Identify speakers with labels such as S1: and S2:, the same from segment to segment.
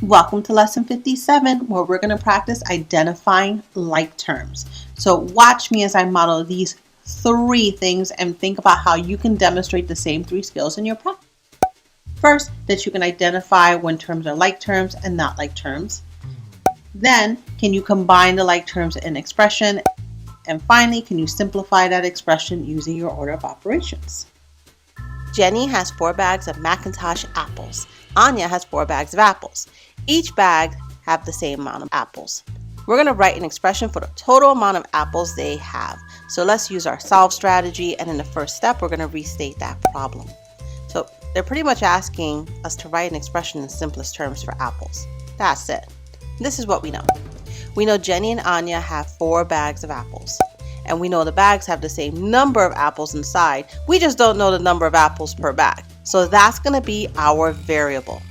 S1: Welcome to lesson 57, where we're going to practice identifying like terms. So watch me as I model these 3 things and think about how you can demonstrate the same 3 skills in your practice. First, that you can identify when terms are like terms and not like terms. Then, can you combine the like terms in expression? And finally, can you simplify that expression using your order of operations?
S2: Jenny has 4 bags of Macintosh apples. Anya has 4 bags of apples. Each bag have the same amount of apples. We're going to write an expression for the total amount of apples they have. So let's use our solve strategy, and in the first step, we're going to restate that problem. So they're pretty much asking us to write an expression in simplest terms for apples. That's it. This is what we know. We know Jenny and Anya have 4 bags of apples. And we know the bags have the same number of apples inside. We just don't know the number of apples per bag. So that's going to be our variable.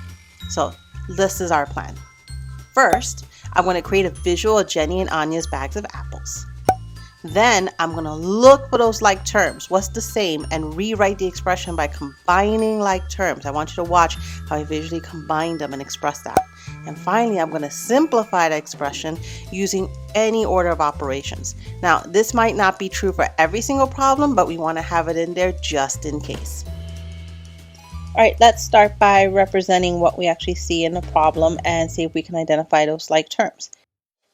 S2: So this is our plan. First, I'm going to create a visual of Jenny and Anya's bags of apples. Then I'm going to look for those like terms, what's the same, and rewrite the expression by combining like terms. I want you to watch how I visually combine them and express that. And finally, I'm going to simplify the expression using any order of operations. Now, this might not be true for every single problem, but we want to have it in there just in case.
S1: All right, let's start by representing what we actually see in the problem and see if we can identify those like terms.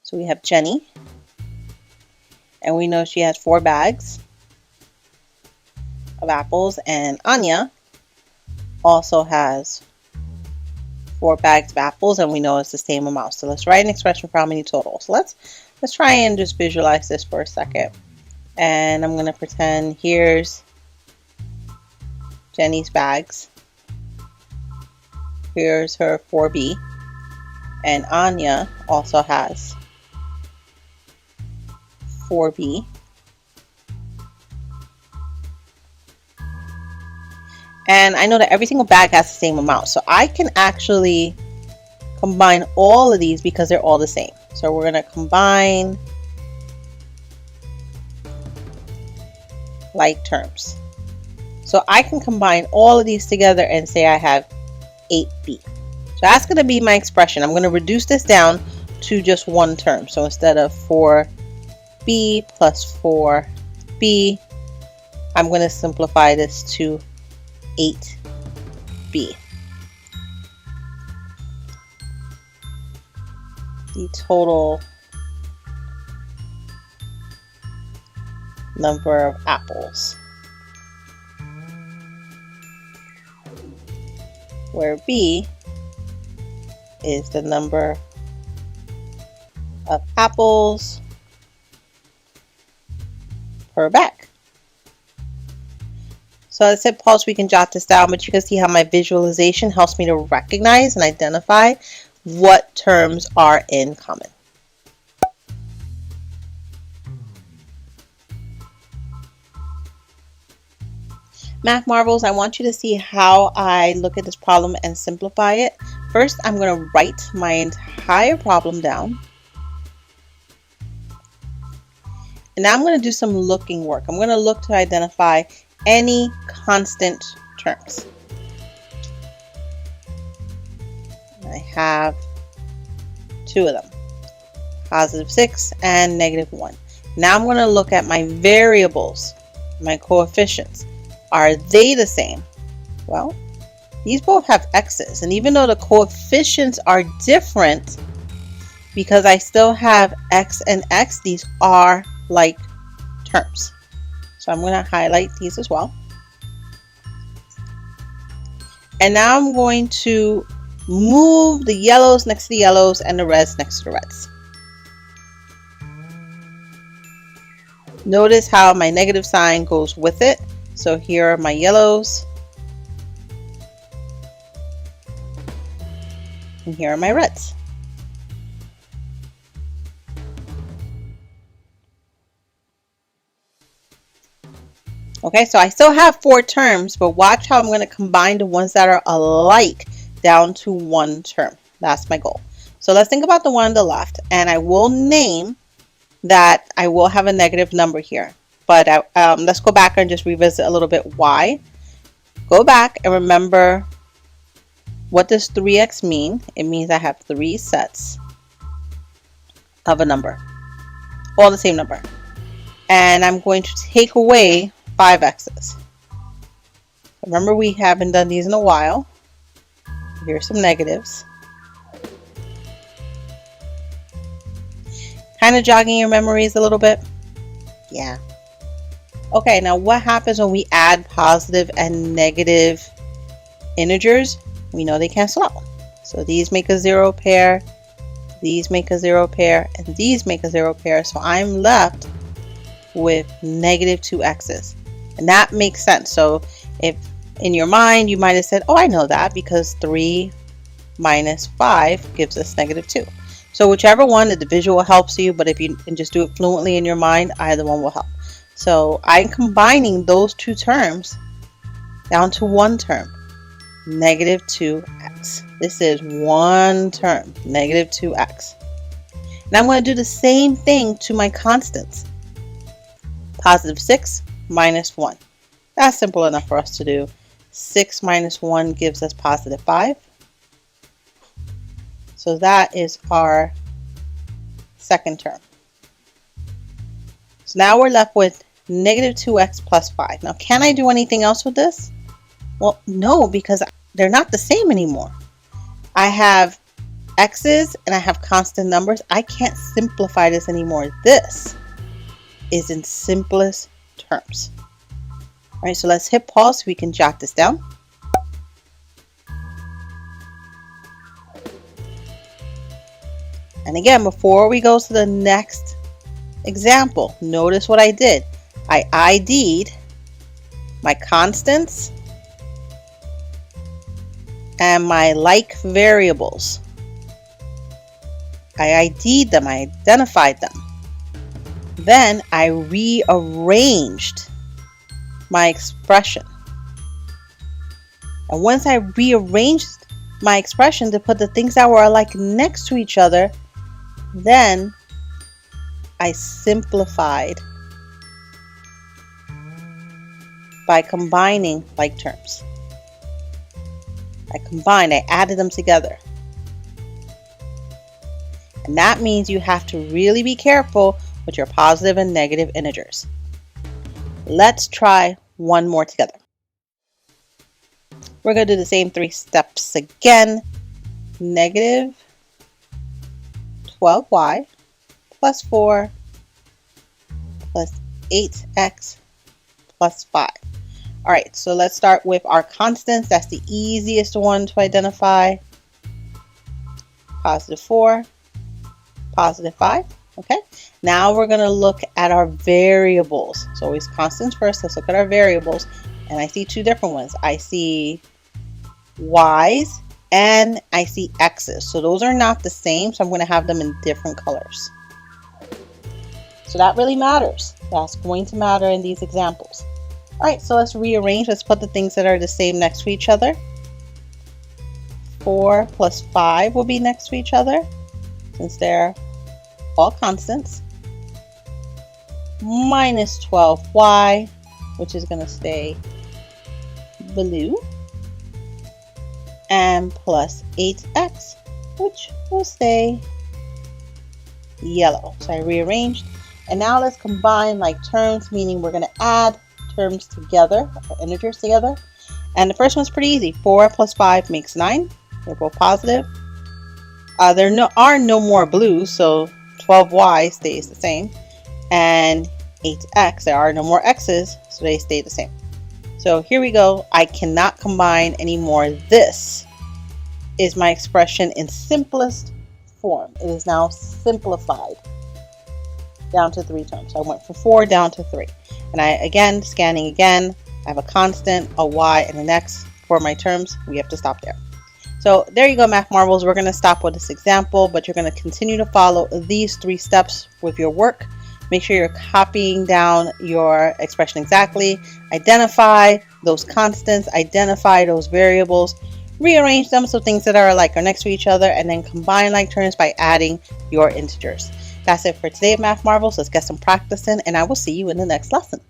S1: So we have Jenny, and we know she has 4 bags of apples, and Anya also has 4 bags of apples, and we know it's the same amount. So let's write an expression for how many total. So let's try and just visualize this for a second. And I'm going to pretend here's Jenny's bags. Here's her 4B. And Anya also has 4B. And I know that every single bag has the same amount. So I can actually combine all of these because they're all the same. So we're going to combine like terms. So I can combine all of these together and say I have 8B. So that's going to be my expression. I'm going to reduce this down to just one term. So instead of 4B plus 4B, I'm going to simplify this to 8B. The total number of apples, where B is the number of apples per bag. So as I said, pause, we can jot this down, but you can see how my visualization helps me to recognize and identify what terms are in common. Math Marvels, I want you to see how I look at this problem and simplify it. First, I'm going to write my entire problem down. And now I'm going to do some looking work. I'm going to look to identify any constant terms. I have 2 of them, positive 6 and negative 1. Now I'm going to look at my variables, my coefficients. Are they the same? Well, these both have x's, and even though the coefficients are different, because I still have x and x, these are like terms. So I'm going to highlight these as well. And now I'm going to move the yellows next to the yellows and the reds next to the reds. Notice how my negative sign goes with it. So here are my yellows. And here are my reds. Okay, so I still have 4 terms, but watch how I'm going to combine the ones that are alike down to one term. That's my goal. So let's think about the one on the left, and I will name that I will have a negative number here. But let's go back and just revisit a little bit why. Go back and remember What does 3x mean? It means I have 3 sets of a number, all the same number. And I'm going to take away 5x's. Remember, we haven't done these in a while. Here's some negatives. Kind of jogging your memories a little bit. Yeah. Okay, now what happens when we add positive and negative integers? We know they cancel out. So these make a 0 pair, these make a 0 pair, and these make a 0 pair. So I'm left with negative 2x's. And that makes sense. So if in your mind you might have said, oh, I know that because 3 minus 5 gives us negative 2. So whichever one, the visual helps you, but if you can just do it fluently in your mind, either one will help. So I'm combining those two terms down to one term, negative 2x. This is one term, negative 2x. Now I'm going to do the same thing to my constants. Positive 6 minus 1. That's simple enough for us to do. 6 minus 1 gives us positive 5. So that is our second term. So now we're left with negative 2x plus 5. Now, can I do anything else with this? Well, no, because they're not the same anymore. I have x's and I have constant numbers. I can't simplify this anymore. This is in simplest terms. All right, so let's hit pause so we can jot this down. And again, before we go to the next example, notice what I did. I ID'd my constants and my like variables. I ID'd them, I identified them. Then I rearranged my expression. And once I rearranged my expression to put the things that were alike next to each other, then I simplified by combining like terms. I added them together. And that means you have to really be careful with your positive and negative integers. Let's try one more together. We're going to do the same 3 steps again. Negative 12y plus 4 plus 8x plus 5. All right, so let's start with our constants. That's the easiest one to identify. Positive 4, positive 5. Okay, now we're going to look at our variables. So always constants first. Let's look at our variables. And I see 2 different ones. I see y's and I see x's. So those are not the same. So I'm going to have them in different colors. So that really matters. That's going to matter in these examples. All right, so let's rearrange. Let's put the things that are the same next to each other. 4 plus 5 will be next to each other since they're all constants. Minus 12y, which is going to stay blue. And plus 8x, which will stay yellow. So I rearranged. And now let's combine like terms, meaning we're going to add terms together, or integers together. And the first one's pretty easy. 4 plus 5 makes 9. They're both positive. There are no more blues, so 12y stays the same. And 8x, there are no more x's, so they stay the same. So here we go. I cannot combine anymore. This is my expression in simplest form. It is now simplified down to 3 terms. So I went from 4 down to 3. And again, scanning again, I have a constant, a y, and an x for my terms. We have to stop there. So there you go, Math Marvels. We're going to stop with this example, but you're going to continue to follow these 3 steps with your work. Make sure you're copying down your expression exactly. Identify those constants, identify those variables, rearrange them so things that are alike are next to each other, and then combine like terms by adding your integers. That's it for today, Math Marvels. Let's get some practice in, and I will see you in the next lesson.